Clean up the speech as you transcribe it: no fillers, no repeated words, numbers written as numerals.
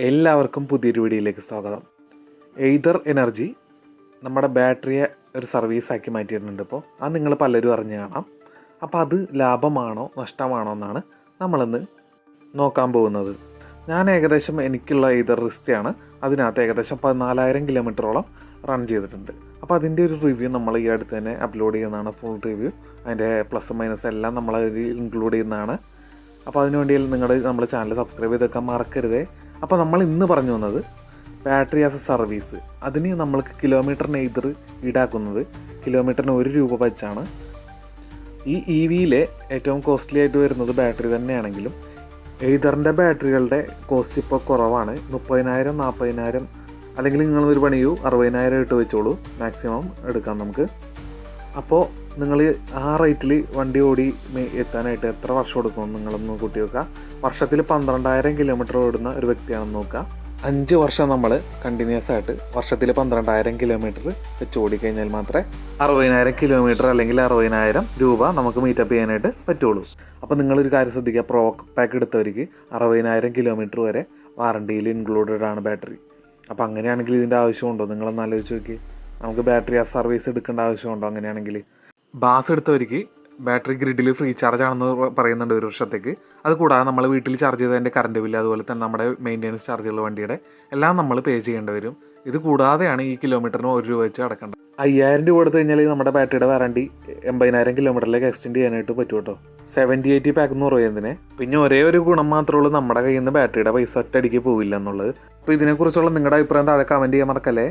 എല്ലാവർക്കും പുതിയൊരു വീഡിയോയിലേക്ക് സ്വാഗതം. എയ്തർ എനർജി നമ്മുടെ ബാറ്ററിയെ ഒരു സർവീസാക്കി മാറ്റിയിട്ടുണ്ട്. ഇപ്പോൾ അത് നിങ്ങൾ പലരും അറിഞ്ഞു കാണാം. അപ്പോൾ അത് ലാഭമാണോ നഷ്ടമാണോ എന്നാണ് നമ്മളിന്ന് നോക്കാൻ പോകുന്നത്. ഞാൻ ഏകദേശം എനിക്കുള്ള എയ്തർ റിസ്റ്റാണ്. അതിനകത്ത് ഏകദേശം 14,000 കിലോമീറ്ററോളം റൺ ചെയ്തിട്ടുണ്ട്. അപ്പോൾ അതിൻ്റെ ഒരു റിവ്യൂ നമ്മൾ ഈ അടുത്ത് തന്നെ അപ്ലോഡ് ചെയ്യുന്നതാണ്. ഫുൾ റിവ്യൂ, അതിൻ്റെ പ്ലസ് മൈനസ് എല്ലാം നമ്മളതിൽ ഇൻക്ലൂഡ് ചെയ്യുന്നതാണ്. അപ്പോൾ അതിനുവേണ്ടി നമ്മുടെ ചാനൽ സബ്സ്ക്രൈബ് ചെയ്തൊക്കെ മറക്കരുതേ. അപ്പോൾ നമ്മൾ ഇന്ന് പറഞ്ഞു വന്നത് ബാറ്ററി ആസ് എ സർവീസ്. അതിന് നമ്മൾക്ക് കിലോമീറ്ററിന് എയ്തർ ഈടാക്കുന്നത് കിലോമീറ്ററിന് 1 രൂപ വെച്ചാണ്. ഈ EVയിലെ ഏറ്റവും കോസ്റ്റ്ലി ആയിട്ട് വരുന്നത് ബാറ്ററി തന്നെയാണെങ്കിലും എയ്തറിൻ്റെ ബാറ്ററികളുടെ കോസ്റ്റ് ഇപ്പോൾ കുറവാണ്. 30,000 40,000 അല്ലെങ്കിൽ നിങ്ങളൊരു പണി ചെയ്യൂ, 60,000 ഇട്ട് വെച്ചോളൂ, മാക്സിമം എടുക്കാം നമുക്ക്. അപ്പോൾ നിങ്ങൾ ആ റേറ്റിൽ വണ്ടി ഓടി എത്താനായിട്ട് എത്ര വർഷം എടുക്കുമെന്ന് നിങ്ങളൊന്ന് കൂട്ടി വെക്കുക. വർഷത്തിൽ 12,000 കിലോമീറ്റർ ഓടുന്ന ഒരു വ്യക്തിയാണെന്ന് നോക്കുക. 5 വർഷം നമ്മൾ കണ്ടിന്യൂസ് ആയിട്ട് വർഷത്തിൽ 12,000 കിലോമീറ്റർ വെച്ച് ഓടിക്കഴിഞ്ഞാൽ മാത്രമേ 60,000 കിലോമീറ്റർ അല്ലെങ്കിൽ 60,000 രൂപ നമുക്ക് മീറ്റപ്പ് ചെയ്യാനായിട്ട് പറ്റുള്ളൂ. അപ്പോൾ നിങ്ങളൊരു കാര്യം ശ്രദ്ധിക്കുക, പ്രോ പാക്ക് എടുത്തവർക്ക് 60,000 കിലോമീറ്റർ വരെ വാറണ്ടിയിൽ ഇൻക്ലൂഡഡ് ആണ് ബാറ്ററി. അപ്പോൾ അങ്ങനെയാണെങ്കിൽ ഇതിൻ്റെ ആവശ്യമുണ്ടോ? നിങ്ങളൊന്ന് ആലോചിച്ച് നോക്കി. നമുക്ക് ബാറ്ററി ആ സർവീസ് എടുക്കേണ്ട ആവശ്യമുണ്ടോ? അങ്ങനെയാണെങ്കിൽ ബാസ് എടുത്തവർക്ക് ബാറ്ററി ഗ്രിഡിൽ ഫ്രീ ചാർജ് ആണെന്ന് പറയുന്നുണ്ട് 1 വർഷത്തേക്ക്. അത് കൂടാതെ നമ്മൾ വീട്ടിൽ ചാർജ് ചെയ്തതിൻ്റെ കറണ്ട് ബില്ല്, അതുപോലെ തന്നെ നമ്മുടെ മെയിൻ്റെനൻസ് ചാർജുകൾ വണ്ടിയുടെ എല്ലാം നമ്മൾ പേ ചെയ്യേണ്ടി വരും. ഇത് കൂടാതെയാണ് ഈ കിലോമീറ്ററിന് 1 രൂപ വെച്ച് അടക്കേണ്ടത്. 5,000 രൂപ കൊടുത്തു കഴിഞ്ഞാൽ നമ്മുടെ ബാറ്ററിയുടെ വാറണ്ടി 80,000 കിലോമീറ്ററിലേക്ക് എക്സ്റ്റെൻഡ് ചെയ്യാനായിട്ട് പറ്റും കേട്ടോ. 70-80 പാക്ക് എന്ന് പറയുന്നതിന്. പിന്നെ ഒരേ ഒരു ഗുണം മാത്രമേ ഉള്ളൂ, നമ്മുടെ കയ്യിൽ നിന്ന് ബാറ്ററിയുടെ പൈസ ഒറ്റയടിക്ക് പോവില്ല എന്നുള്ളത്. അപ്പോൾ ഇതിനെക്കുറിച്ചുള്ള നിങ്ങളുടെ അഭിപ്രായം താഴെ കമൻറ്റ് ചെയ്യാൻ മറക്കല്ലേ.